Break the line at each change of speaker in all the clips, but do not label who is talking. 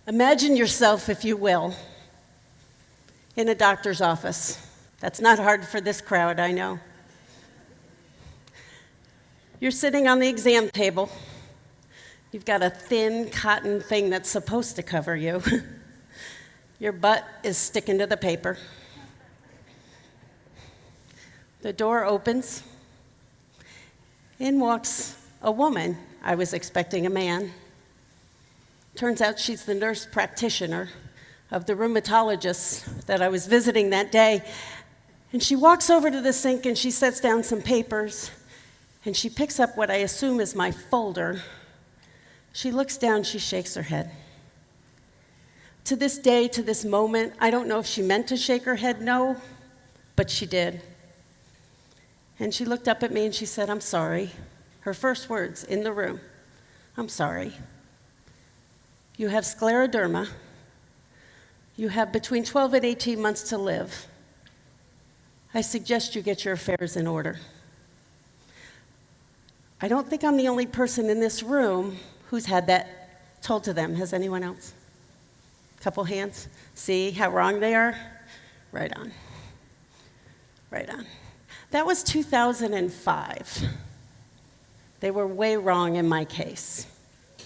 Imagine yourself, if you will, in a doctor's office. That's not hard for this crowd, I know. You're sitting on the exam table. You've got a thin cotton thing that's supposed to cover you. Your butt is sticking to the paper. The door opens. In walks a woman. I was expecting a man. Turns out she's the nurse practitioner of the rheumatologist that I was visiting that day. And she walks over to the sink and she sets down some papers and she picks up what I assume is my folder. She looks down, she shakes her head. To this day, to this moment, I don't know if she meant to shake her head no, but she did. And she looked up at me and she said, "I'm sorry." Her first words in the room, "I'm sorry. You have scleroderma. You have between 12 and 18 months to live. I suggest you get your affairs in order." I don't think I'm the only person in this room who's had that told to them. Has anyone else? Couple hands. See how wrong they are? Right on. Right on. That was 2005. They were way wrong in my case.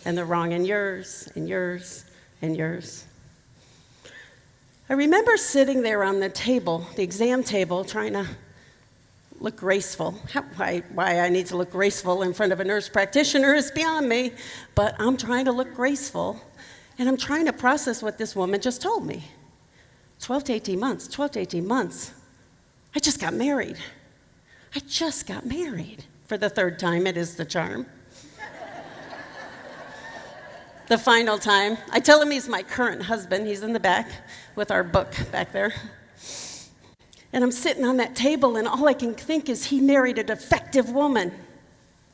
And they're wrong in yours, and yours, and yours. I remember sitting there on the table, the exam table, trying to look graceful. Why I need to look graceful in front of a nurse practitioner is beyond me, but I'm trying to look graceful, and I'm trying to process what this woman just told me. 12 to 18 months, 12 to 18 months. I just got married. I just got married. For the third time, it is the charm. The final time. I tell him he's my current husband. He's in the back with our book back there. And I'm sitting on that table, and all I can think is he married a defective woman.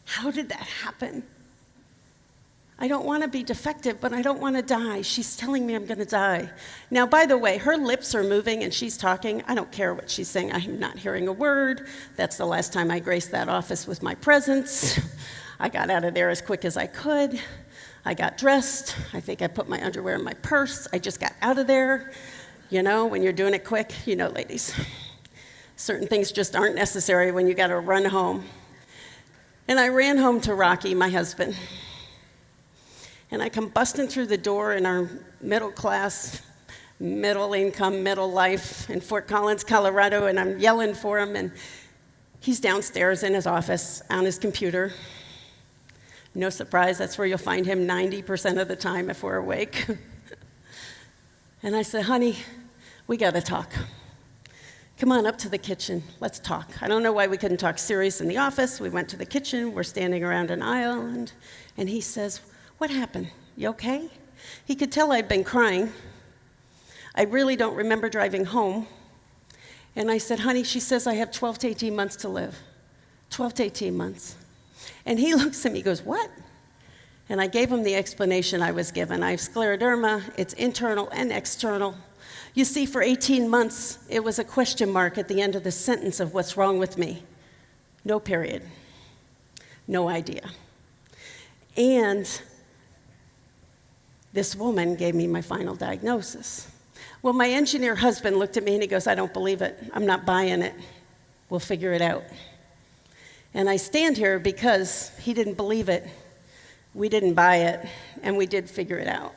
How did that happen? I don't want to be defective, but I don't want to die. She's telling me I'm going to die. Now, by the way, her lips are moving, and she's talking. I don't care what she's saying. I'm not hearing a word. That's the last time I graced that office with my presence. I got out of there as quick as I could. I got dressed. I think I put my underwear in my purse. I just got out of there. You know, when you're doing it quick, you know, ladies, certain things just aren't necessary when you got to run home. And I ran home to Rocky, my husband. And I come busting through the door in our middle class, middle income, middle life in Fort Collins, Colorado, and I'm yelling for him. And he's downstairs in his office on his computer. No surprise, that's where you'll find him 90% of the time if we're awake. And I said, "Honey, we got to talk. Come on up to the kitchen. Let's talk." I don't know why we couldn't talk serious in the office. We went to the kitchen. We're standing around an aisle, and he says, "What happened? You okay?" He could tell I'd been crying. I really don't remember driving home. And I said, "Honey," she says, "I have 12 to 18 months to live." 12 to 18 months. And he looks at me, goes, "What?" And I gave him the explanation I was given. I have scleroderma. It's internal and external. You see, for 18 months, it was a question mark at the end of the sentence of what's wrong with me. No period. No idea. And this woman gave me my final diagnosis. Well, my engineer husband looked at me and he goes, "I don't believe it. I'm not buying it. We'll figure it out." And I stand here because he didn't believe it, we didn't buy it, and we did figure it out.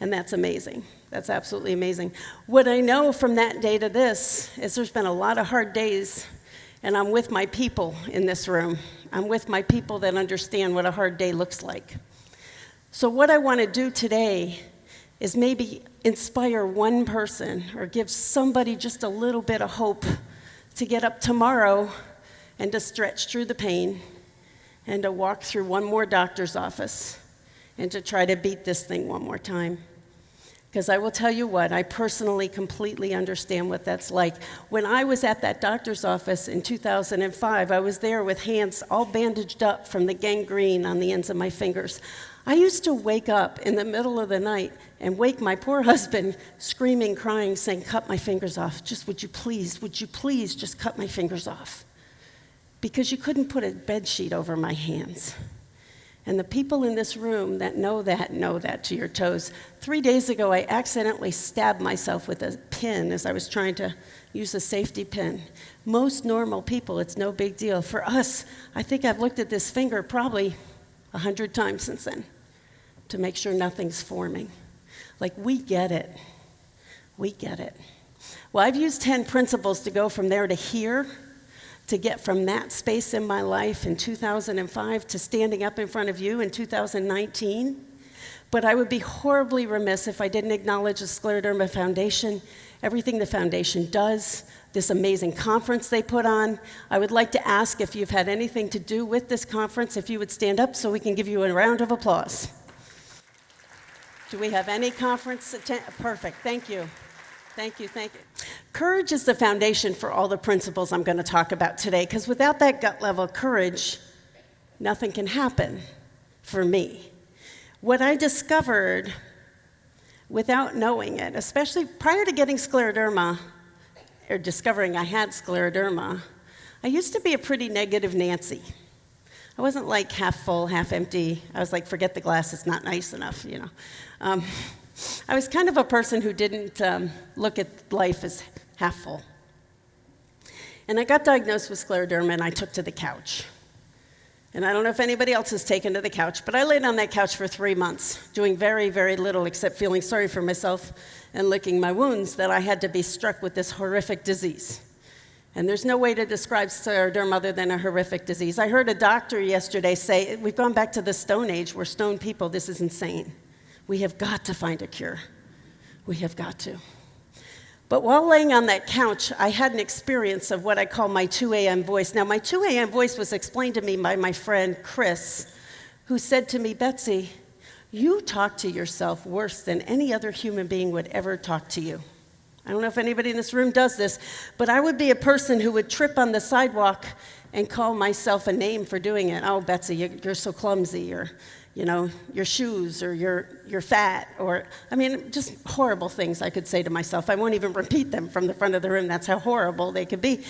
And that's amazing. That's absolutely amazing. What I know from that day to this is there's been a lot of hard days, and I'm with my people in this room. I'm with my people that understand what a hard day looks like. So what I want to do today is maybe inspire one person or give somebody just a little bit of hope to get up tomorrow and to stretch through the pain, and to walk through one more doctor's office, and to try to beat this thing one more time. Because I will tell you what, I personally completely understand what that's like. When I was at that doctor's office in 2005, I was there with hands all bandaged up from the gangrene on the ends of my fingers. I used to wake up in the middle of the night and wake my poor husband screaming, crying, saying, "Cut my fingers off. Just would you please just cut my fingers off?" Because you couldn't put a bed sheet over my hands. And the people in this room that know that to your toes. 3 days ago, I accidentally stabbed myself with a pin as I was trying to use a safety pin. Most normal people, it's no big deal. For us, I think I've looked at this finger probably 100 times since then to make sure nothing's forming. Like, we get it. We get it. Well, I've used 10 principles to go from there to here, to get from that space in my life in 2005 to standing up in front of you in 2019. But I would be horribly remiss if I didn't acknowledge the Scleroderma Foundation, everything the foundation does, this amazing conference they put on. I would like to ask if you've had anything to do with this conference, if you would stand up so we can give you a round of applause. Do we have any conference attend? Perfect, thank you. Thank you, thank you. Courage is the foundation for all the principles I'm going to talk about today, because without that gut level courage, nothing can happen for me. What I discovered without knowing it, especially prior to getting scleroderma, or discovering I had scleroderma, I used to be a pretty negative Nancy. I wasn't like half full, half empty. I was like, forget the glass, it's not nice enough, you know. I was kind of a person who didn't look at life as half full. And I got diagnosed with scleroderma, and I took to the couch. And I don't know if anybody else has taken to the couch, but I laid on that couch for 3 months, doing very, very little except feeling sorry for myself and licking my wounds that I had to be struck with this horrific disease. And there's no way to describe scleroderma other than a horrific disease. I heard a doctor yesterday say, we've gone back to the Stone Age. We're stone people. This is insane. We have got to find a cure. We have got to. But while laying on that couch, I had an experience of what I call my 2 a.m. voice. Now, my 2 a.m. voice was explained to me by my friend Chris, who said to me, Betsy, you talk to yourself worse than any other human being would ever talk to you. I don't know if anybody in this room does this, but I would be a person who would trip on the sidewalk and call myself a name for doing it. Oh, Betsy, you're so clumsy, or you know, your shoes, or you're fat, or, I mean, just horrible things I could say to myself. I won't even repeat them from the front of the room. That's how horrible they could be.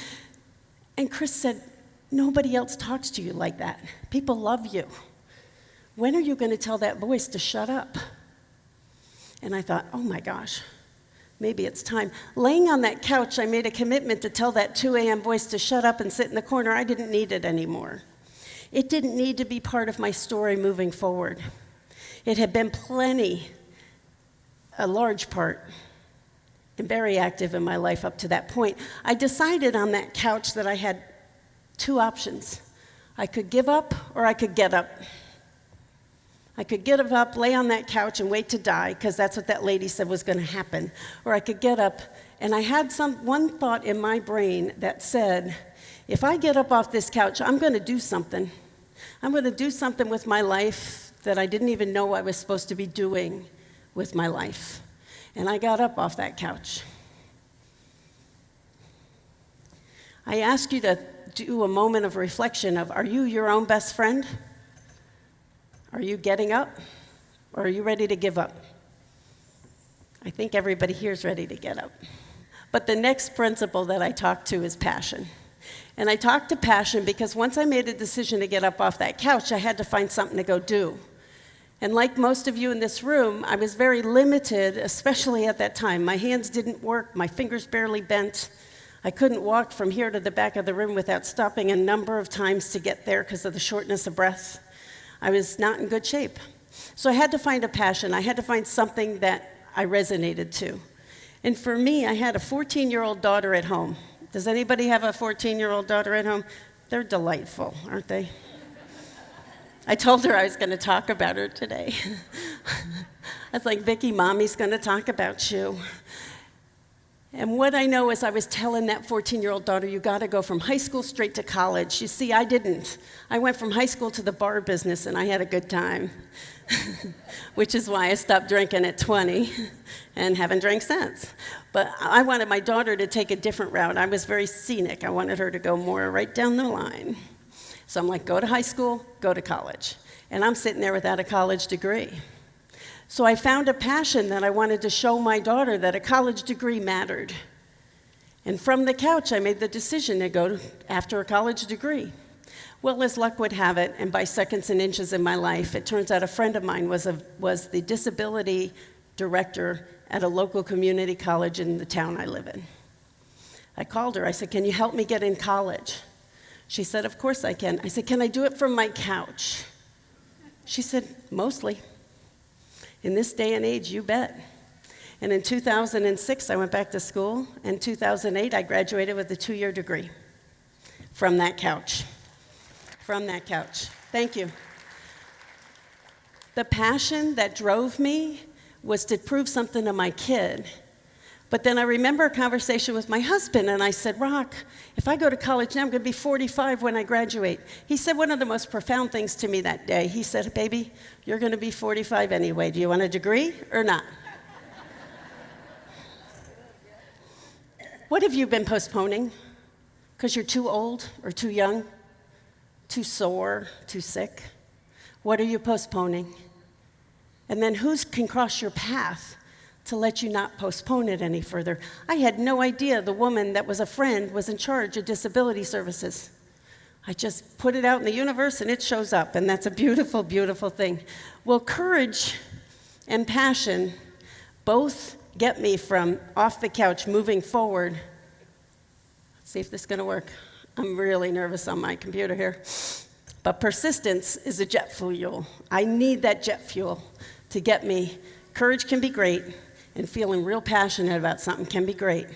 And Chris said, nobody else talks to you like that. People love you. When are you going to tell that voice to shut up? And I thought, oh my gosh, maybe it's time. Laying on that couch, I made a commitment to tell that 2 a.m. voice to shut up and sit in the corner. I didn't need it anymore. It didn't need to be part of my story moving forward. It had been a large part, and very active in my life up to that point. I decided on that couch that I had 2 options. I could give up, or I could get up. I could get up, lay on that couch, and wait to die, because that's what that lady said was going to happen. Or I could get up, and I had one thought in my brain that said, if I get up off this couch, I'm going to do something. I'm going to do something with my life that I didn't even know I was supposed to be doing with my life. And I got up off that couch. I ask you to do a moment of reflection of, are you your own best friend? Are you getting up? Or are you ready to give up? I think everybody here is ready to get up. But the next principle that I talk to is passion. And I talk to passion because once I made a decision to get up off that couch, I had to find something to go do. And like most of you in this room, I was very limited, especially at that time. My hands didn't work, my fingers barely bent. I couldn't walk from here to the back of the room without stopping a number of times to get there because of the shortness of breath. I was not in good shape. So I had to find a passion. I had to find something that I resonated to. And for me, I had a 14-year-old daughter at home. Does anybody have a 14-year-old daughter at home? They're delightful, aren't they? I told her I was going to talk about her today. I was like, Vicki, Mommy's going to talk about you. And what I know is I was telling that 14-year-old daughter, you got to go from high school straight to college. You see, I didn't. I went from high school to the bar business, and I had a good time, which is why I stopped drinking at 20 and haven't drank since. But I wanted my daughter to take a different route. I was very scenic. I wanted her to go more right down the line. So I'm like, go to high school, go to college. And I'm sitting there without a college degree. So I found a passion that I wanted to show my daughter that a college degree mattered. And from the couch, I made the decision to go after a college degree. Well, as luck would have it, and by seconds and inches in my life, it turns out a friend of mine was the disability director at a local community college in the town I live in. I called her. I said, "Can you help me get in college?" She said, "Of course I can." I said, "Can I do it from my couch?" She said, "Mostly. In this day and age, you bet." And in 2006, I went back to school. In 2008, I graduated with a 2-year degree from that couch. From that couch. Thank you. The passion that drove me was to prove something to my kid. But then I remember a conversation with my husband, and I said, "Rock, if I go to college now, I'm going to be 45 when I graduate." He said one of the most profound things to me that day. He said, "Baby, you're going to be 45 anyway. Do you want a degree or not?" What have you been postponing? Because you're too old or too young, too sore, too sick? What are you postponing? And then who can cross your path to let you not postpone it any further? I had no idea the woman that was a friend was in charge of disability services. I just put it out in the universe and it shows up, and that's a beautiful, beautiful thing. Well, courage and passion both get me from off the couch moving forward. Let's see if this is going to work. I'm really nervous on my computer here. But persistence is a jet fuel. I need that jet fuel to get me. Courage can be great, and feeling real passionate about something can be great,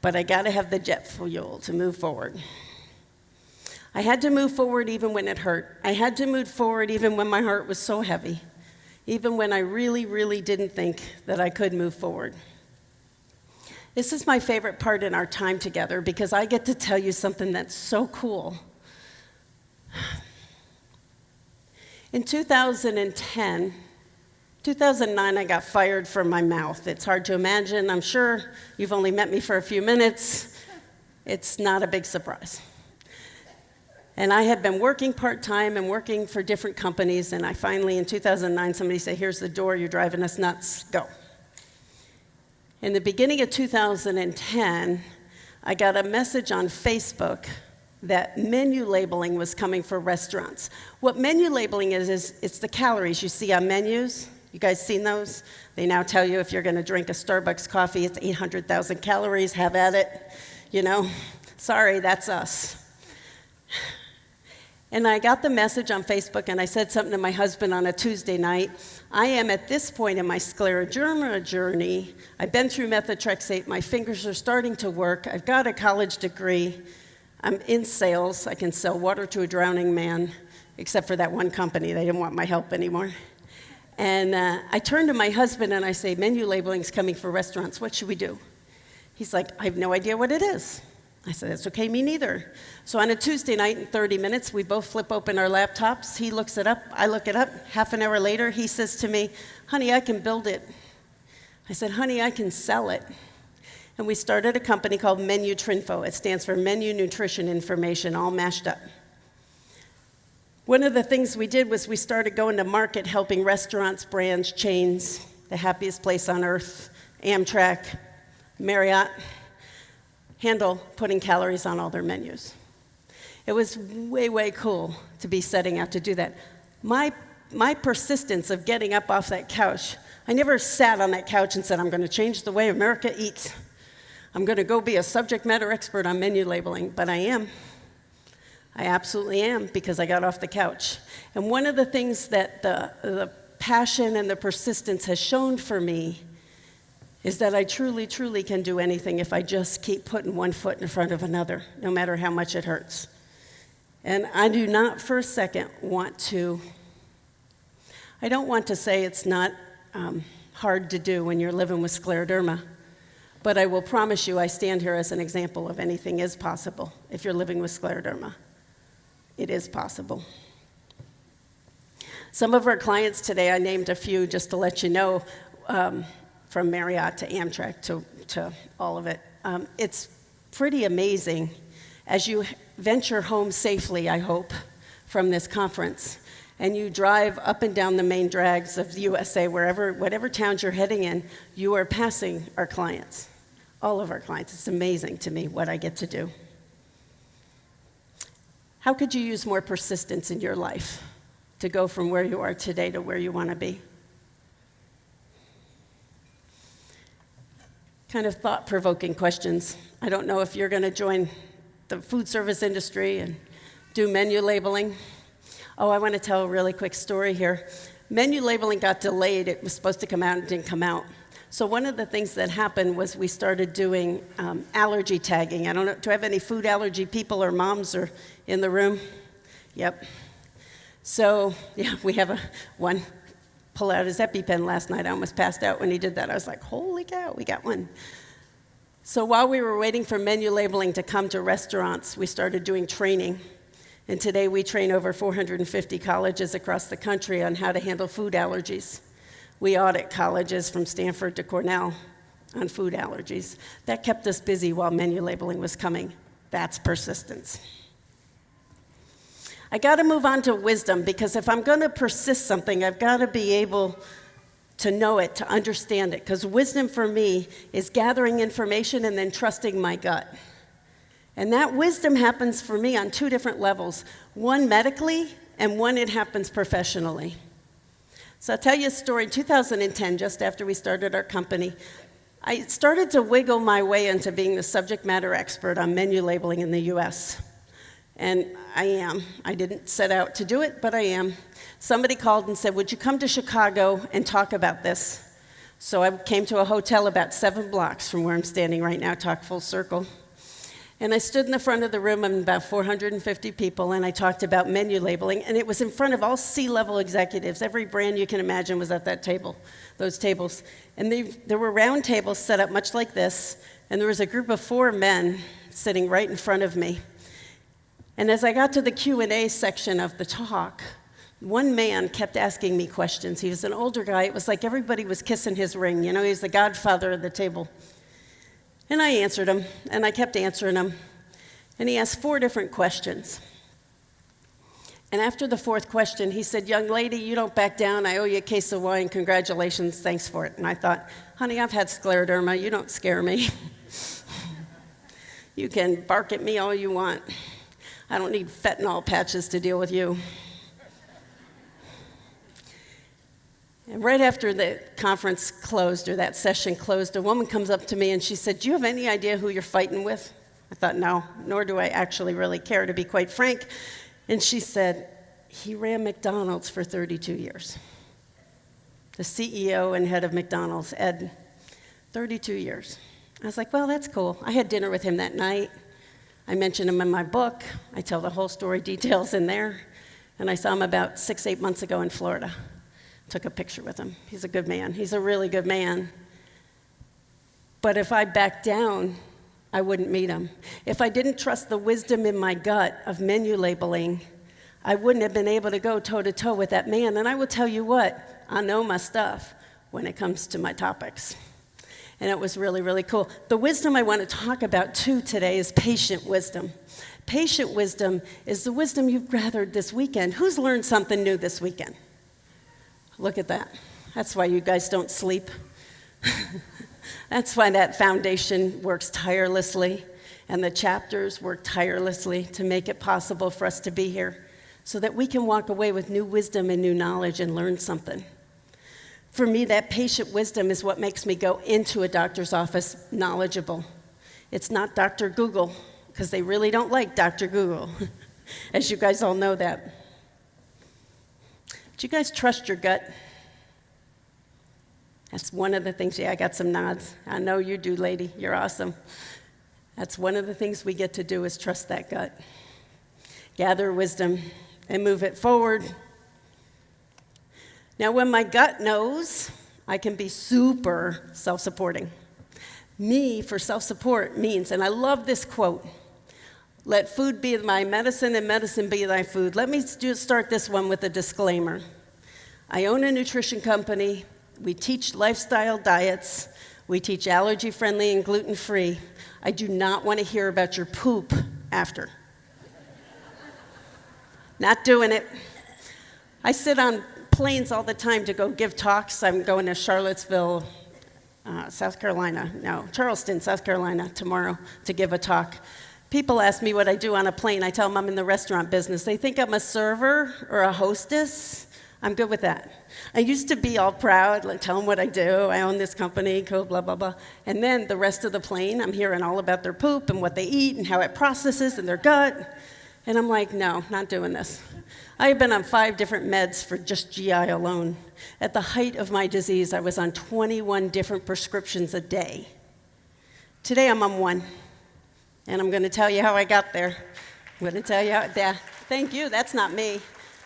but I got to have the jet fuel to move forward. I had to move forward even when it hurt. I had to move forward even when my heart was so heavy, even when I really, really didn't think that I could move forward. This is my favorite part in our time together because I get to tell you something that's so cool. In 2009, I got fired from my mouth. It's hard to imagine. I'm sure you've only met me for a few minutes. It's not a big surprise. And I had been working part-time and working for different companies, and I finally, in 2009, somebody said, "Here's the door, you're driving us nuts, go." In the beginning of 2010, I got a message on Facebook that menu labeling was coming for restaurants. What menu labeling is it's the calories you see on menus. You guys seen those? They now tell you if you're going to drink a Starbucks coffee, it's 800,000 calories, have at it. You know, sorry, that's us. And I got the message on Facebook, and I said something to my husband on a Tuesday night. I am at this point in my scleroderma journey. I've been through methotrexate. My fingers are starting to work. I've got a college degree. I'm in sales. I can sell water to a drowning man, except for that one company. They didn't want my help anymore. And I turned to my husband and I say, "Menu labeling's coming for restaurants. What should we do?" He's like, "I have no idea what it is." I said, "That's okay, me neither." So on a Tuesday night in 30 minutes, we both flip open our laptops. He looks it up. I look it up. Half an hour later, he says to me, "Honey, I can build it." I said, "Honey, I can sell it." And we started a company called MenuTrinfo. It stands for Menu Nutrition Information, all mashed up. One of the things we did was we started going to market helping restaurants, brands, chains, the happiest place on earth, Amtrak, Marriott, handle putting calories on all their menus. It was way, way cool to be setting out to do that. My persistence of getting up off that couch, I never sat on that couch and said, "I'm going to change the way America eats. I'm going to go be a subject matter expert on menu labeling," but I am. I absolutely am, because I got off the couch. And one of the things that the passion and the persistence has shown for me is that I truly, truly can do anything if I just keep putting one foot in front of another, no matter how much it hurts. And I do not for a second I don't want to say it's not hard to do when you're living with scleroderma, but I will promise you I stand here as an example of anything is possible if you're living with scleroderma. It is possible. Some of our clients today, I named a few just to let you know, from Marriott to Amtrak to all of it. It's pretty amazing as you venture home safely, I hope, from this conference, and you drive up and down the main drags of the USA, whatever towns you're heading in, you are passing our clients, all of our clients. It's amazing to me what I get to do. How could you use more persistence in your life to go from where you are today to where you want to be? Kind of thought-provoking questions. I don't know if you're going to join the food service industry and do menu labeling. Oh, I want to tell a really quick story here. Menu labeling got delayed. It was supposed to come out and didn't come out. So one of the things that happened was we started doing allergy tagging. I don't know, do I have any food allergy people or moms or in the room? Yep. So, yeah, we have one pull out his EpiPen last night. I almost passed out when he did that. I was like, holy cow, we got one. So while we were waiting for menu labeling to come to restaurants, we started doing training. And today we train over 450 colleges across the country on how to handle food allergies. We audit colleges from Stanford to Cornell on food allergies. That kept us busy while menu labeling was coming. That's persistence. I got to move on to wisdom, because if I'm going to persist something, I've got to be able to know it, to understand it, because wisdom for me is gathering information and then trusting my gut. And that wisdom happens for me on two different levels, one medically and one it happens professionally. So I'll tell you a story. In 2010, just after we started our company, I started to wiggle my way into being the subject matter expert on menu labeling in the US. And I am. I didn't set out to do it, but I am. Somebody called and said, would you come to Chicago and talk about this? So I came to a hotel about 7 blocks from where I'm standing right now, talk full circle. And I stood in the front of the room of about 450 people, and I talked about menu labeling, and it was in front of all C-level executives. Every brand you can imagine was at that table, those tables. And there were round tables set up much like this, and there was a group of 4 men sitting right in front of me. And as I got to the Q&A section of the talk, one man kept asking me questions. He was an older guy. It was like everybody was kissing his ring. You know, he was the godfather of the table. And I answered him, and I kept answering him. And he asked 4 different questions. And after the 4th question, he said, young lady, you don't back down. I owe you a case of wine. Congratulations. Thanks for it. And I thought, honey, I've had scleroderma. You don't scare me. You can bark at me all you want. I don't need fentanyl patches to deal with you. And right after the conference closed, or that session closed, a woman comes up to me and she said, do you have any idea who you're fighting with? I thought, no, nor do I actually really care, to be quite frank. And she said, he ran McDonald's for 32 years. The CEO and head of McDonald's, Ed, 32 years. I was like, well, that's cool. I had dinner with him that night. I mentioned him in my book. I tell the whole story, details in there. And I saw him about 6-8 months ago in Florida. Took a picture with him. He's a good man. He's a really good man. But if I backed down, I wouldn't meet him. If I didn't trust the wisdom in my gut of menu labeling, I wouldn't have been able to go toe-to-toe with that man. And I will tell you what, I know my stuff when it comes to my topics. And it was really, really cool. The wisdom I want to talk about, too, today is patient wisdom. Patient wisdom is the wisdom you've gathered this weekend. Who's learned something new this weekend? Look at that. That's why you guys don't sleep. That's why that foundation works tirelessly, and the chapters work tirelessly to make it possible for us to be here so that we can walk away with new wisdom and new knowledge and learn something. For me, that patient wisdom is what makes me go into a doctor's office knowledgeable. It's not Dr. Google, because they really don't like Dr. Google, as you guys all know that. Do you guys trust your gut? That's one of the things. Yeah, I got some nods. I know you do, lady. You're awesome. That's one of the things we get to do is trust that gut. Gather wisdom and move it forward. Now, when my gut knows, I can be super self-supporting. Me for self-support means, and I love this quote, let food be my medicine and medicine be thy food. Let me just start this one with a disclaimer. I own a nutrition company. We teach lifestyle diets. We teach allergy-friendly and gluten-free. I do not want to hear about your poop after. Not doing it. I sit on planes all the time to go give talks. I'm going to Charlottesville, Charleston, South Carolina tomorrow to give a talk. People ask me what I do on a plane. I tell them I'm in the restaurant business. They think I'm a server or a hostess. I'm good with that. I used to be all proud, like tell them what I do. I own this company, blah, blah, blah. And then the rest of the plane, I'm hearing all about their poop and what they eat and how it processes in their gut. And I'm like, no, not doing this. I've been on 5 different meds for just GI alone. At the height of my disease, I was on 21 different prescriptions a day. Today, I'm on 1. And I'm going to tell you how I got there. I'm going to tell you how, thank you, that's not me.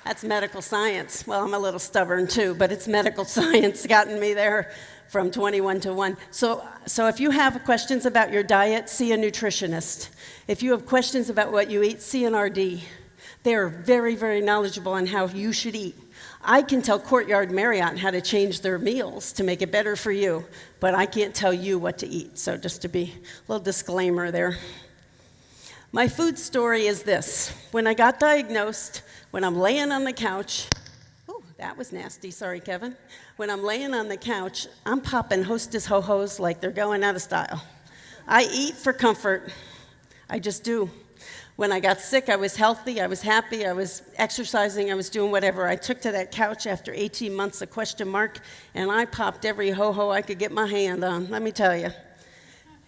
That's medical science. Well, I'm a little stubborn too, but it's medical science gotten me there from 21 to 1. So if you have questions about your diet, see a nutritionist. If you have questions about what you eat, see an RD. They are very, very knowledgeable on how you should eat. I can tell Courtyard Marriott how to change their meals to make it better for you, but I can't tell you what to eat. So just to be a little disclaimer there. My food story is this. When I got diagnosed, when I'm laying on the couch, oh, that was nasty, sorry, Kevin. When I'm laying on the couch, I'm popping Hostess Ho-Hos like they're going out of style. I eat for comfort. I just do. When I got sick, I was healthy, I was happy, I was exercising, I was doing whatever. I took to that couch after 18 months, and I popped every ho-ho I could get my hand on, let me tell you.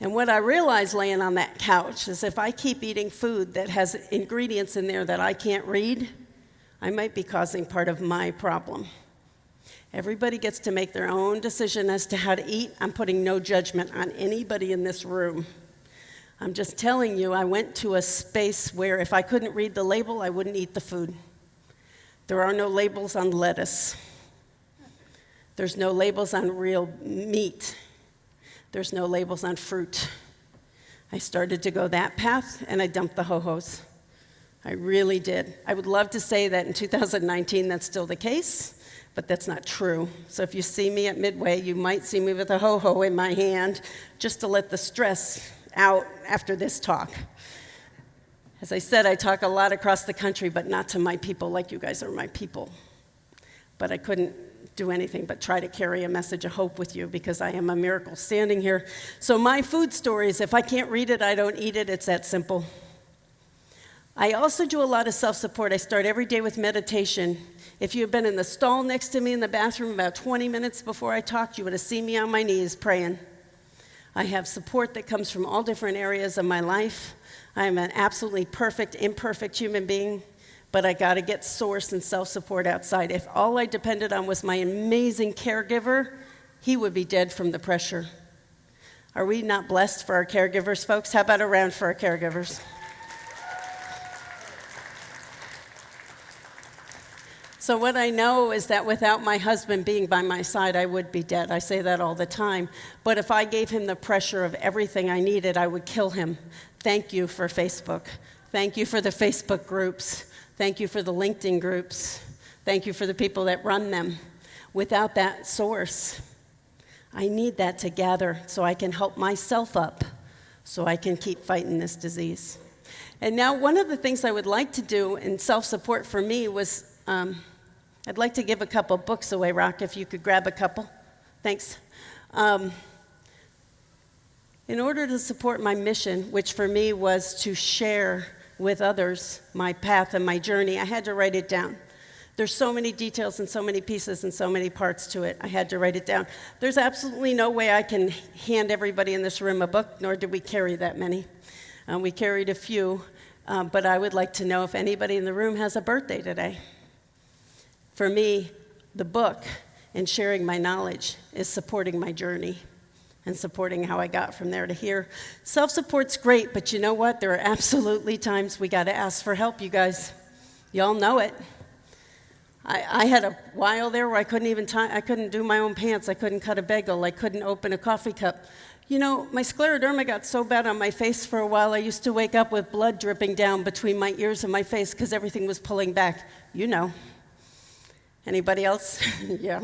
And what I realized laying on that couch is if I keep eating food that has ingredients in there that I can't read, I might be causing part of my problem. Everybody gets to make their own decision as to how to eat. I'm putting no judgment on anybody in this room. I'm just telling you, I went to a space where if I couldn't read the label, I wouldn't eat the food. There are no labels on lettuce. There's no labels on real meat. There's no labels on fruit. I started to go that path, and I dumped the ho-hos. I really did. I would love to say that in 2019 that's still the case, but that's not true. So if you see me at Midway, you might see me with a ho-ho in my hand just to let the stress out after this talk. As I said, I talk a lot across the country, but not to my people like you guys are my people. But I couldn't do anything but try to carry a message of hope with you because I am a miracle standing here. So my food stories, if I can't read it, I don't eat it. It's that simple. I also do a lot of self-support. I start every day with meditation. If you had been in the stall next to me in the bathroom about 20 minutes before I talked, you would have seen me on my knees praying. I have support that comes from all different areas of my life. I'm an absolutely perfect, imperfect human being, but I got to get source and self-support outside. If all I depended on was my amazing caregiver, he would be dead from the pressure. Are we not blessed for our caregivers, folks? How about a round for our caregivers? So what I know is that without my husband being by my side, I would be dead. I say that all the time. But if I gave him the pressure of everything I needed, I would kill him. Thank you for Facebook. Thank you for the Facebook groups. Thank you for the LinkedIn groups. Thank you for the people that run them. Without that source, I need that to gather so I can help myself up, so I can keep fighting this disease. And now one of the things I would like to do in self-support for me was I'd like to give a couple books away, Rock, if you could grab a couple. Thanks. In order to support my mission, which for me was to share with others my path and my journey, I had to write it down. There's so many details and so many pieces and so many parts to it. I had to write it down. There's absolutely no way I can hand everybody in this room a book, nor did we carry that many. We carried a few, but I would like to know if anybody in the room has a birthday today. For me, the book and sharing my knowledge is supporting my journey and supporting how I got from there to here. Self-support's great, but you know what? There are absolutely times we got to ask for help, you guys. Y'all know it. I had a while there where I couldn't do my own pants. I couldn't cut a bagel. I couldn't open a coffee cup. You know, my scleroderma got so bad on my face for a while, I used to wake up with blood dripping down between my ears and my face because everything was pulling back. You know. Anybody else? Yeah,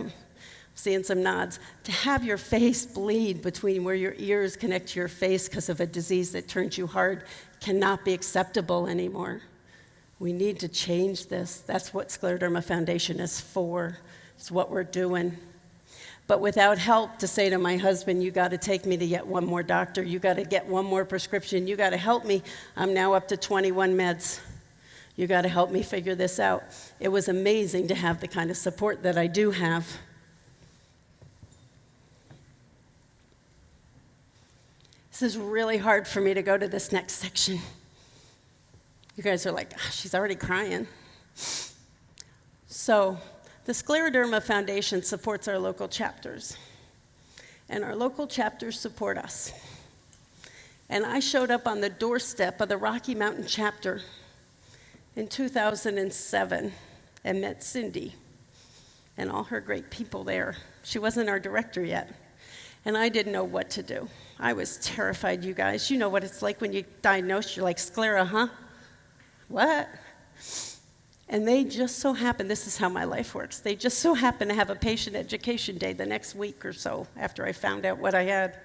seeing some nods. To have your face bleed between where your ears connect to your face because of a disease that turns you hard cannot be acceptable anymore. We need to change this. That's what Scleroderma Foundation is for. It's what we're doing. but without help to say to my husband, you got to take me to yet one more doctor, you got to get one more prescription, you got to help me. I'm now up to 21 meds. You got to help me figure this out. It was amazing to have the kind of support that I do have. This is really hard for me to go to this next section. You guys are like, oh, she's already crying. So, the Scleroderma Foundation supports our local chapters, and our local chapters support us. And I showed up on the doorstep of the Rocky Mountain chapter in 2007 and met Cindy and all her great people there. She wasn't our director yet, and I didn't know what to do. I was terrified, you guys. You know what it's like when you diagnose, you're like, sclera, huh? What? And they just so happen, this is how my life works, they just so happen to have a patient education day the next week or so after I found out what I had.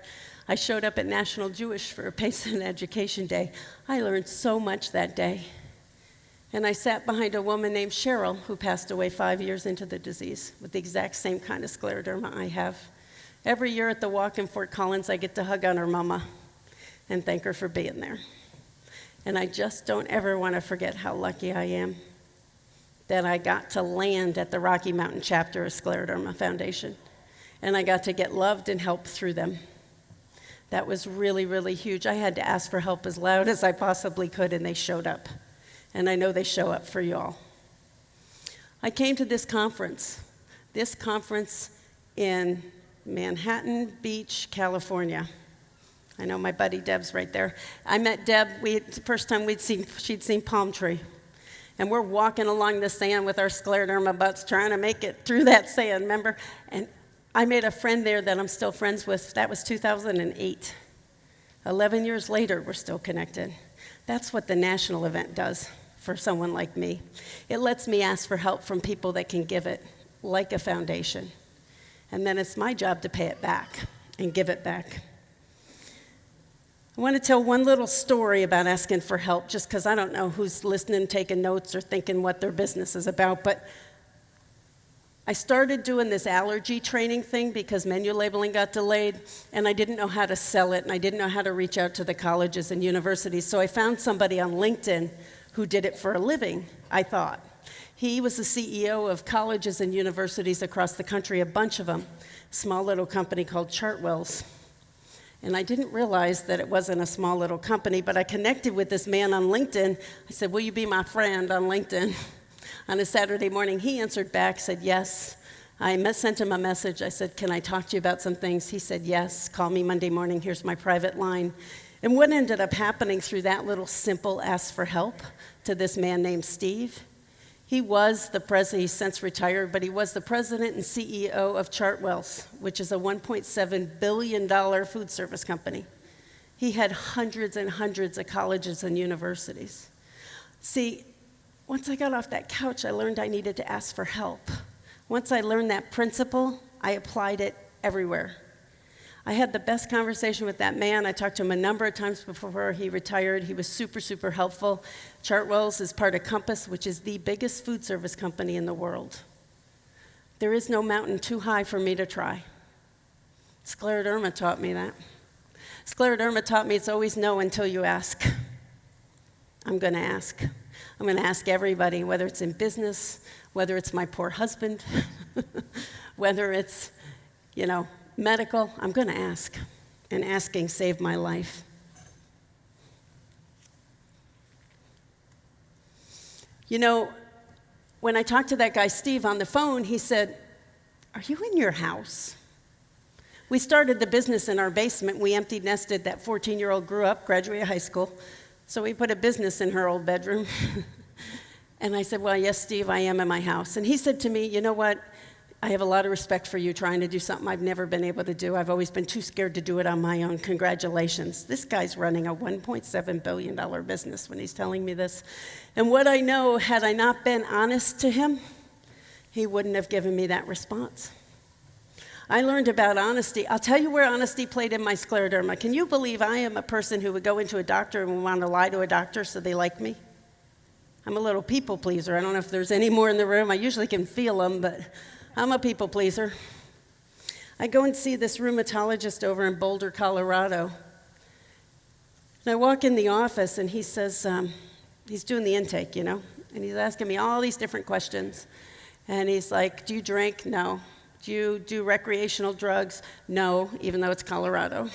I showed up at National Jewish for a patient education day. I learned so much that day. And I sat behind a woman named Cheryl, who passed away 5 years into the disease with the exact same kind of scleroderma I have. Every year at the walk in Fort Collins, I get to hug on her mama and thank her for being there. And I just don't ever want to forget how lucky I am that I got to land at the Rocky Mountain chapter of Scleroderma Foundation. And I got to get loved and helped through them. That was really, really huge. I had to ask for help as loud as I possibly could, and they showed up. And I know they show up for y'all. I came to this conference in Manhattan Beach, California. I know my buddy Deb's right there. I met Deb, the first time she'd seen Palm Tree. And we're walking along the sand with our scleroderma butts trying to make it through that sand, remember? And I made a friend there that I'm still friends with. That was 2008. 11 years later, we're still connected. That's what the national event does for someone like me. It lets me ask for help from people that can give it, like a foundation. And then it's my job to pay it back and give it back. I want to tell one little story about asking for help, just because I don't know who's listening, taking notes, or thinking what their business is about, but I started doing this allergy training thing because menu labeling got delayed, and I didn't know how to sell it, and I didn't know how to reach out to the colleges and universities, so I found somebody on LinkedIn who did it for a living, I thought. He was the CEO of colleges and universities across the country, a bunch of them, small little company called Chartwell's. And I didn't realize that it wasn't a small little company, but I connected with this man on LinkedIn. I said, will you be my friend on LinkedIn? On a Saturday morning, he answered back, said yes. I sent him a message. I said, can I talk to you about some things? He said, yes, call me Monday morning. Here's my private line. And what ended up happening through that little simple ask for help to this man named Steve, he was the president, he's since retired, but he was the president and CEO of Chartwell's, which is a $1.7 billion food service company. He had hundreds and hundreds of colleges and universities. See, once I got off that couch, I learned I needed to ask for help. Once I learned that principle, I applied it everywhere. I had the best conversation with that man. I talked to him a number of times before he retired. He was super, super helpful. Chartwell's is part of Compass, which is the biggest food service company in the world. There is no mountain too high for me to try. Scleroderma taught me that. Scleroderma taught me it's always no until you ask. I'm going to ask. I'm going to ask everybody, whether it's in business, whether it's my poor husband, whether it's, medical, I'm going to ask. And asking saved my life. When I talked to that guy, Steve, on the phone, he said, are you in your house? We started the business in our basement. We empty nested. That 14-year-old grew up, graduated high school. So we put a business in her old bedroom. And I said, well, yes, Steve, I am in my house. And he said to me, you know what? I have a lot of respect for you trying to do something I've never been able to do. I've always been too scared to do it on my own. Congratulations. This guy's running a $1.7 billion business when he's telling me this. And what I know, had I not been honest to him, he wouldn't have given me that response. I learned about honesty. I'll tell you where honesty played in my scleroderma. Can you believe I am a person who would go into a doctor and would want to lie to a doctor so they like me? I'm a little people pleaser. I don't know if there's any more in the room. I usually can feel them, but I'm a people pleaser. I go and see this rheumatologist over in Boulder, Colorado. And I walk in the office, and he says, he's doing the intake, and he's asking me all these different questions. And he's like, do you drink? No. Do you do recreational drugs? No, even though it's Colorado.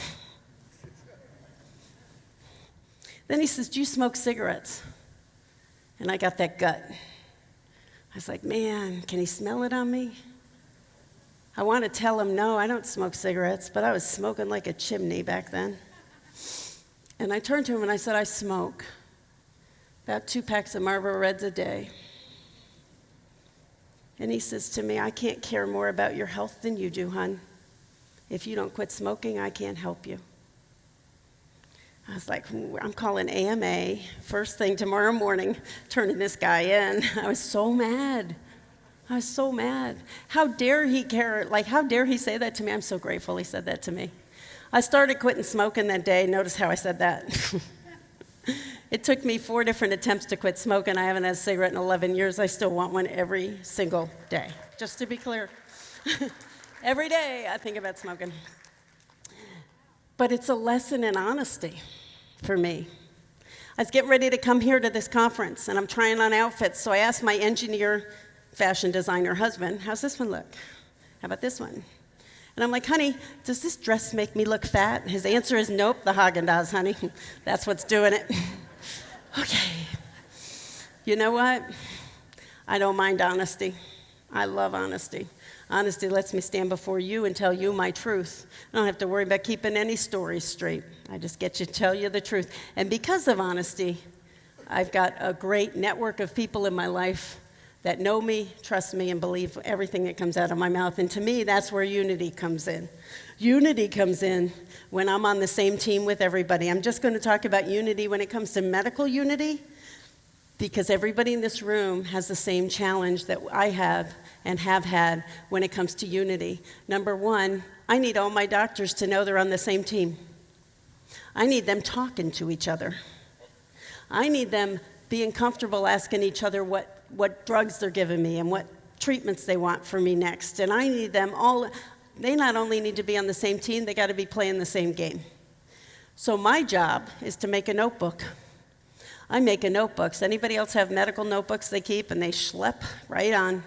Then he says, do you smoke cigarettes? And I got that gut. I was like, man, can he smell it on me? I want to tell him, no, I don't smoke cigarettes, but I was smoking like a chimney back then. And I turned to him and I said, I smoke about 2 packs of Marlboro Reds a day. And he says to me, I can't care more about your health than you do, hon. If you don't quit smoking, I can't help you. I was like, I'm calling AMA first thing tomorrow morning, turning this guy in. I was so mad. How dare he care? How dare he say that to me? I'm so grateful he said that to me. I started quitting smoking that day. Notice how I said that. It took me 4 different attempts to quit smoking. I haven't had a cigarette in 11 years. I still want one every single day, just to be clear. Every day I think about smoking. But it's a lesson in honesty for me. I was getting ready to come here to this conference, and I'm trying on outfits, so I asked my engineer, fashion designer husband, how's this one look? How about this one? And I'm like, honey, does this dress make me look fat? His answer is, nope, the Haagen-Dazs, honey. That's what's doing it. Okay. You know what? I don't mind honesty. I love honesty. Honesty lets me stand before you and tell you my truth. I don't have to worry about keeping any stories straight. I just get to tell you the truth. And because of honesty, I've got a great network of people in my life that know me, trust me, and believe everything that comes out of my mouth. And to me, that's where unity comes in. Unity comes in when I'm on the same team with everybody. I'm just going to talk about unity when it comes to medical unity, because everybody in this room has the same challenge that I have and have had when it comes to unity. Number one, I need all my doctors to know they're on the same team. I need them talking to each other. I need them being comfortable asking each other what drugs they're giving me and what treatments they want for me next. And I need them all, they not only need to be on the same team, they got to be playing the same game. So my job is to make a notebook. I make a notebook. Does anybody else have medical notebooks they keep and they schlep right on?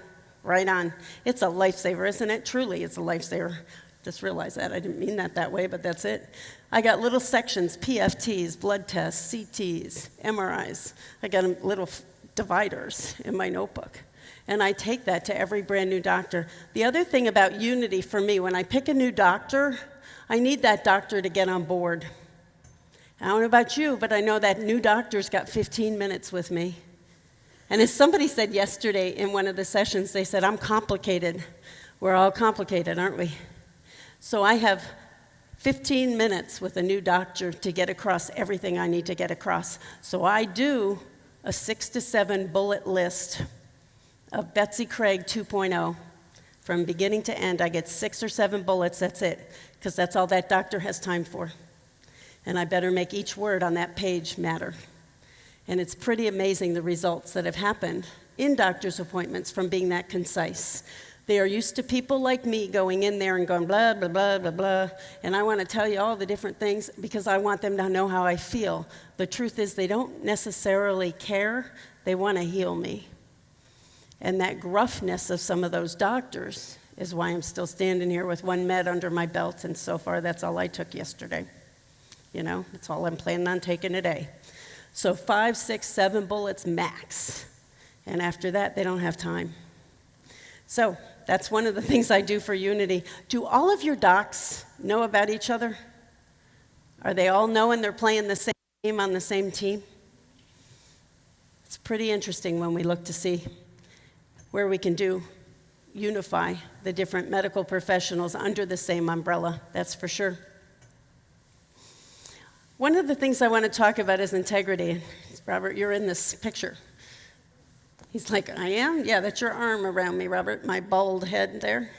It's a lifesaver, isn't it? Truly, it's a lifesaver. Just realized that. I didn't mean that way, but that's it. I got little sections, PFTs, blood tests, CTs, MRIs. I got little dividers in my notebook. And I take that to every brand new doctor. The other thing about unity for me, when I pick a new doctor, I need that doctor to get on board. I don't know about you, but I know that new doctor's got 15 minutes with me. And as somebody said yesterday in one of the sessions, they said, I'm complicated. We're all complicated, aren't we? So I have 15 minutes with a new doctor to get across everything I need to get across. So I do a 6 to 7 bullet list of Betsy Craig 2.0. From beginning to end, I get 6 or 7 bullets, that's it, because that's all that doctor has time for. And I better make each word on that page matter. And it's pretty amazing the results that have happened in doctor's appointments from being that concise. They are used to people like me going in there and going blah, blah, blah, blah, blah. And I want to tell you all the different things because I want them to know how I feel. The truth is they don't necessarily care. They want to heal me. And that gruffness of some of those doctors is why I'm still standing here with 1 med under my belt. And so far, that's all I took yesterday. That's all I'm planning on taking today. So 5, 6, 7 bullets max. And after that, they don't have time. So that's one of the things I do for unity. Do all of your docs know about each other? Are they all knowing they're playing the same game on the same team? It's pretty interesting when we look to see where we can unify the different medical professionals under the same umbrella, that's for sure. One of the things I want to talk about is integrity. Robert, you're in this picture. He's like, I am? Yeah, that's your arm around me, Robert, my bald head there.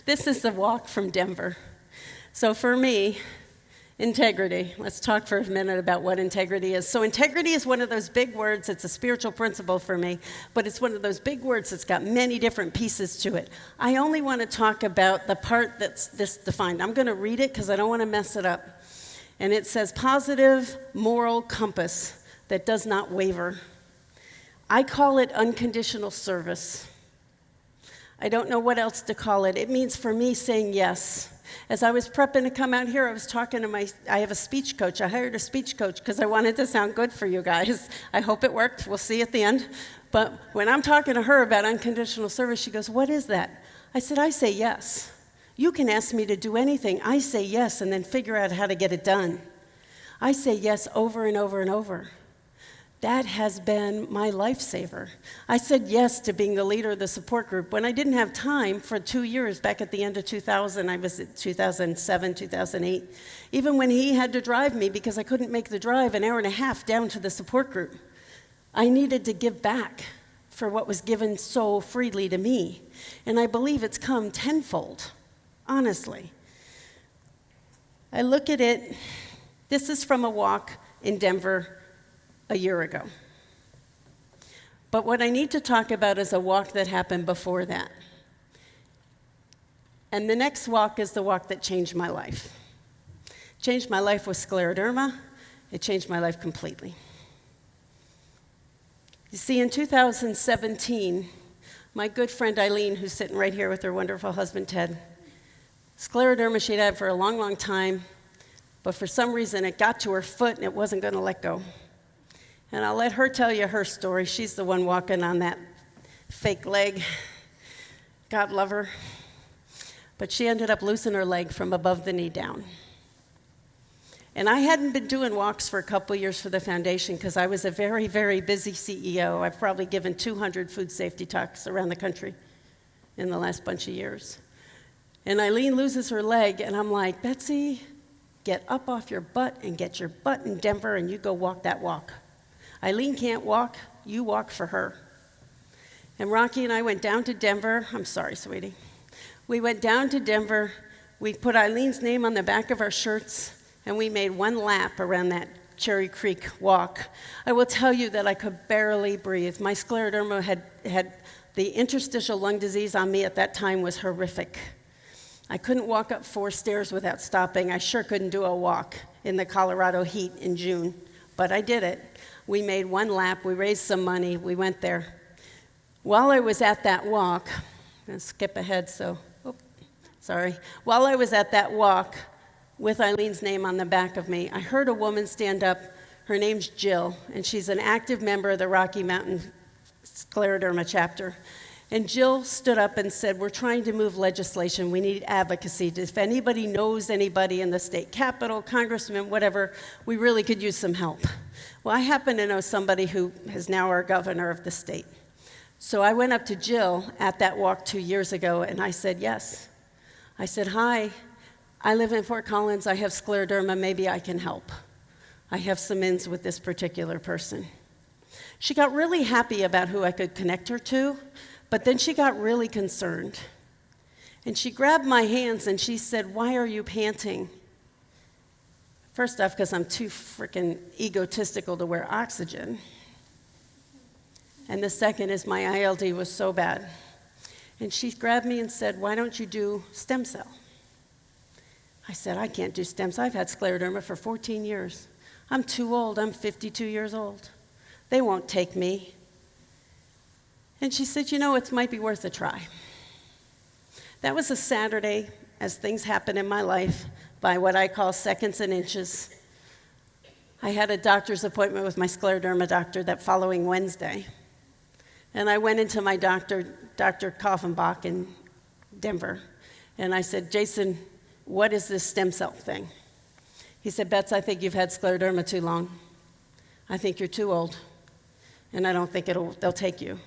This is the walk from Denver. So for me, Integrity. Let's talk for a minute about what integrity is. So integrity is one of those big words. It's a spiritual principle for me, but it's one of those big words that's got many different pieces to it. I only want to talk about the part that's this defined. I'm going to read it because I don't want to mess it up. And it says, positive moral compass that does not waver. I call it unconditional service. I don't know what else to call it. It means for me saying yes. As I was prepping to come out here, I was talking to I have a speech coach. I hired a speech coach because I wanted to sound good for you guys. I hope it worked. We'll see at the end. But when I'm talking to her about unconditional service, she goes, what is that? I said, I say yes. You can ask me to do anything. I say yes and then figure out how to get it done. I say yes over and over and over. That has been my lifesaver. I said yes to being the leader of the support group. When I didn't have time for 2 years, back at the end of 2000, I was at 2007, 2008, even when he had to drive me because I couldn't make the drive an hour and a half down to the support group, I needed to give back for what was given so freely to me. And I believe it's come tenfold, honestly. I look at it, this is from a walk in Denver a year ago. But what I need to talk about is a walk that happened before that. And the next walk is the walk that changed my life. Changed my life with scleroderma. It changed my life completely. You see, in 2017, my good friend Eileen, who's sitting right here with her wonderful husband Ted, scleroderma she'd had for a long, long time, but for some reason it got to her foot and it wasn't going to let go. And I'll let her tell you her story. She's the one walking on that fake leg. God love her. But she ended up losing her leg from above the knee down. And I hadn't been doing walks for a couple years for the foundation because I was a very, very busy CEO. I've probably given 200 food safety talks around the country in the last bunch of years. And Eileen loses her leg, and I'm like, Betsy, get up off your butt and get your butt in Denver, and you go walk that walk. Eileen can't walk, you walk for her. And Rocky and I went down to Denver. I'm sorry, sweetie. We went down to Denver. We put Eileen's name on the back of our shirts, and we made one lap around that Cherry Creek walk. I will tell you that I could barely breathe. My scleroderma had the interstitial lung disease on me at that time was horrific. I couldn't walk up 4 stairs without stopping. I sure couldn't do a walk in the Colorado heat in June, but I did it. We made one lap, we raised some money, we went there. While I was at that walk, I'm going to skip ahead, While I was at that walk with Eileen's name on the back of me, I heard a woman stand up. Her name's Jill, and she's an active member of the Rocky Mountain Scleroderma chapter. And Jill stood up and said, we're trying to move legislation. We need advocacy. If anybody knows anybody in the state capitol, congressman, whatever, we really could use some help. Well, I happen to know somebody who is now our governor of the state. So I went up to Jill at that walk 2 years ago, and I said, yes. I said, hi, I live in Fort Collins. I have scleroderma. Maybe I can help. I have some ins with this particular person. She got really happy about who I could connect her to, but then she got really concerned. And she grabbed my hands and she said, why are you panting? First off, because I'm too freaking egotistical to wear oxygen. And the second is my ILD was so bad. And she grabbed me and said, why don't you do stem cell? I said, I can't do stem cell. I've had scleroderma for 14 years. I'm too old. I'm 52 years old. They won't take me. And she said, you know, it might be worth a try. That was a Saturday, as things happen in my life, by what I call seconds and inches. I had a doctor's appointment with my scleroderma doctor that following Wednesday. And I went into my doctor, Dr. Koffenbach in Denver, and I said, Jason, what is this stem cell thing? He said, Bets, I think you've had scleroderma too long. I think you're too old, and I don't think they'll take you.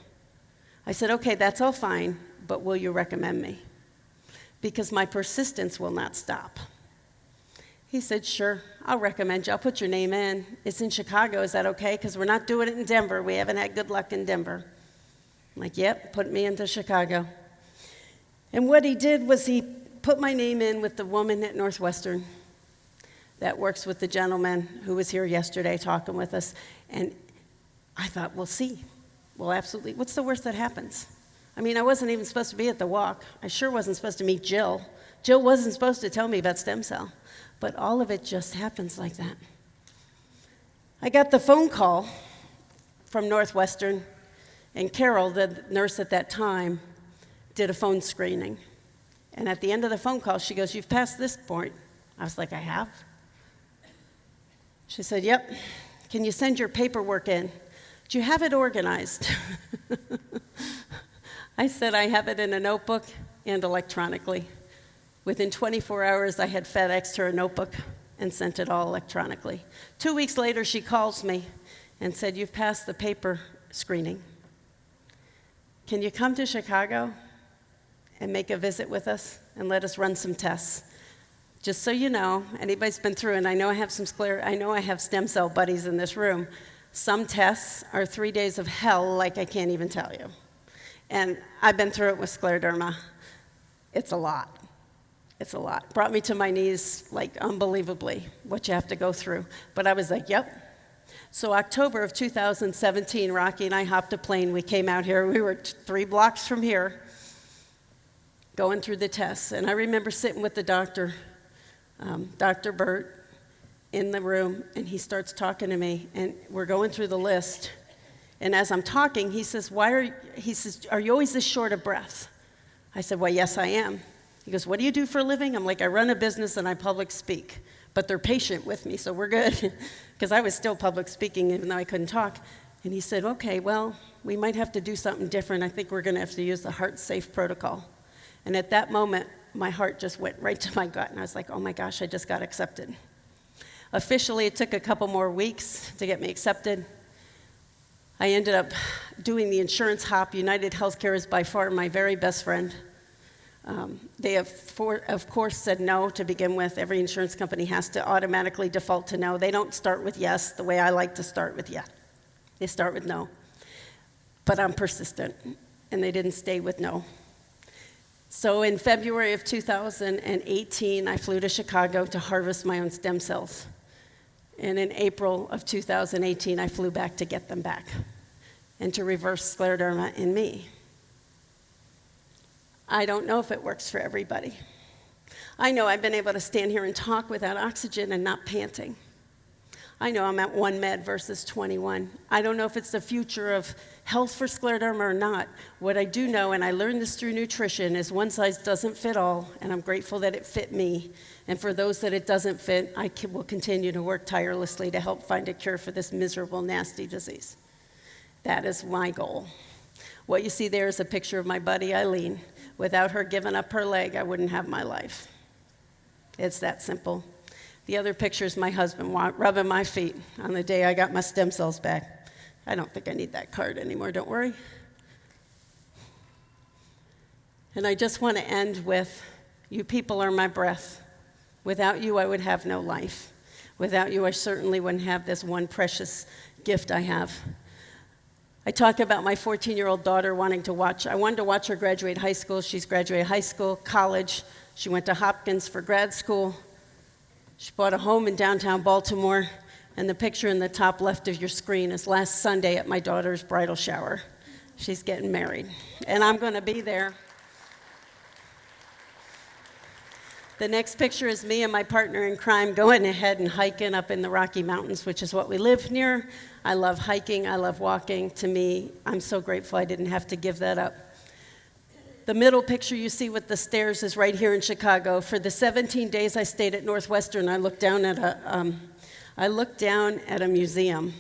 I said, okay, that's all fine, but will you recommend me? Because my persistence will not stop. He said, sure, I'll recommend you. I'll put your name in. It's in Chicago. Is that okay? Because we're not doing it in Denver. We haven't had good luck in Denver. I'm like, yep, put me into Chicago. And what he did was he put my name in with the woman at Northwestern. that works with the gentleman who was here yesterday talking with us. And I thought, we'll see. Well, absolutely. What's the worst that happens? I mean, I wasn't even supposed to be at the walk. I sure wasn't supposed to meet Jill. Jill wasn't supposed to tell me about stem cell. But all of it just happens like that. I got the phone call from Northwestern, and Carol, the nurse at that time, did a phone screening. And at the end of the phone call, she goes, "You've passed this point." I was like, "I have?" She said, "Yep. Can you send your paperwork in? Do you have it organized?" I said, "I have it in a notebook and electronically." Within 24 hours, I had FedExed her a notebook and sent it all electronically. 2 weeks later, she calls me and said, "You've passed the paper screening. Can you come to Chicago and make a visit with us and let us run some tests? Just so you know, anybody's been through, and I know I have stem cell buddies in this room. Some tests are 3 days of hell like I can't even tell you. And I've been through it with scleroderma. It's a lot. It's a lot. Brought me to my knees, like, unbelievably, what you have to go through. But I was like, yep." So October of 2017, Rocky and I hopped a plane. We came out here. We were 3 blocks from here, going through the tests. And I remember sitting with the doctor, Dr. Burt, in the room, and he starts talking to me, and we're going through the list. And as I'm talking, he says, "Are you always this short of breath?" I said, "Well, yes, I am." He goes, "What do you do for a living?" I'm like, "I run a business and I public speak." But they're patient with me, so we're good. Because I was still public speaking even though I couldn't talk. And he said, "Okay, well, we might have to do something different. I think we're going to have to use the heart-safe protocol." And at that moment, my heart just went right to my gut. And I was like, oh my gosh, I just got accepted. Officially, it took a couple more weeks to get me accepted. I ended up doing the insurance hop. United Healthcare is by far my very best friend. They have, of course, said no to begin with. Every insurance company has to automatically default to no. They don't start with yes the way I like to start with yes. They start with no. But I'm persistent, and they didn't stay with no. So in February of 2018, I flew to Chicago to harvest my own stem cells. And in April of 2018, I flew back to get them back and to reverse scleroderma in me. I don't know if it works for everybody. I know I've been able to stand here and talk without oxygen and not panting. I know I'm at 1 med versus 21. I don't know if it's the future of health for scleroderma or not. What I do know, and I learned this through nutrition, is one size doesn't fit all, and I'm grateful that it fit me. And for those that it doesn't fit, I will continue to work tirelessly to help find a cure for this miserable, nasty disease. That is my goal. What you see there is a picture of my buddy, Eileen. Without her giving up her leg, I wouldn't have my life. It's that simple. The other picture is my husband rubbing my feet on the day I got my stem cells back. I don't think I need that card anymore, don't worry. And I just want to end with, you people are my breath. Without you, I would have no life. Without you, I certainly wouldn't have this one precious gift I have. I talk about my 14-year-old daughter wanting to watch. I wanted to watch her graduate high school. She's graduated high school, college. She went to Hopkins for grad school. She bought a home in downtown Baltimore. And the picture in the top left of your screen is last Sunday at my daughter's bridal shower. She's getting married. And I'm going to be there. The next picture is me and my partner in crime going ahead and hiking up in the Rocky Mountains, which is what we live near. I love hiking. I love walking. To me, I'm so grateful I didn't have to give that up. The middle picture you see with the stairs is right here in Chicago. For the 17 days I stayed at Northwestern, I looked down at a museum.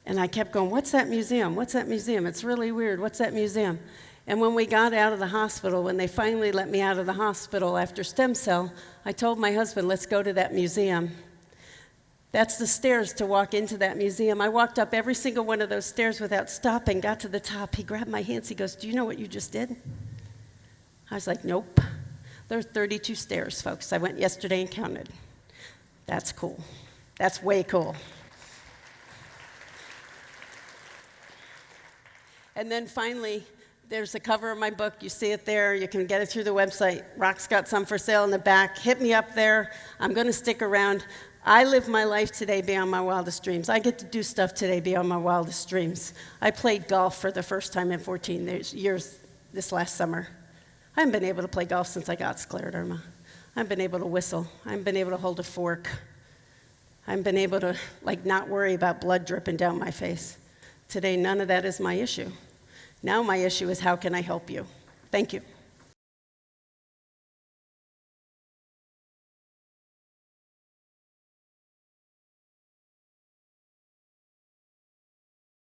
And I kept going, what's that museum? What's that museum? It's really weird. What's that museum? And when we got out of the hospital, when they finally let me out of the hospital after stem cell, I told my husband, let's go to that museum. That's the stairs to walk into that museum. I walked up every single one of those stairs without stopping, got to the top. He grabbed my hands. He goes, do you know what you just did? I was like, nope. There are 32 stairs, folks. I went yesterday and counted. That's cool. That's way cool. And then finally, There's the cover of my book. You see it there. You can get it through the website. Rock's got some for sale in the back. Hit me up there. I'm going to stick around. I live my life today beyond my wildest dreams. I get to do stuff today beyond my wildest dreams. I played golf for the first time in 14 years this last summer. I haven't been able to play golf since I got scleroderma. I haven't been able to whistle. I haven't been able to hold a fork. I haven't been able to, not worry about blood dripping down my face. Today, none of that is my issue. Now my issue is, how can I help you? Thank you.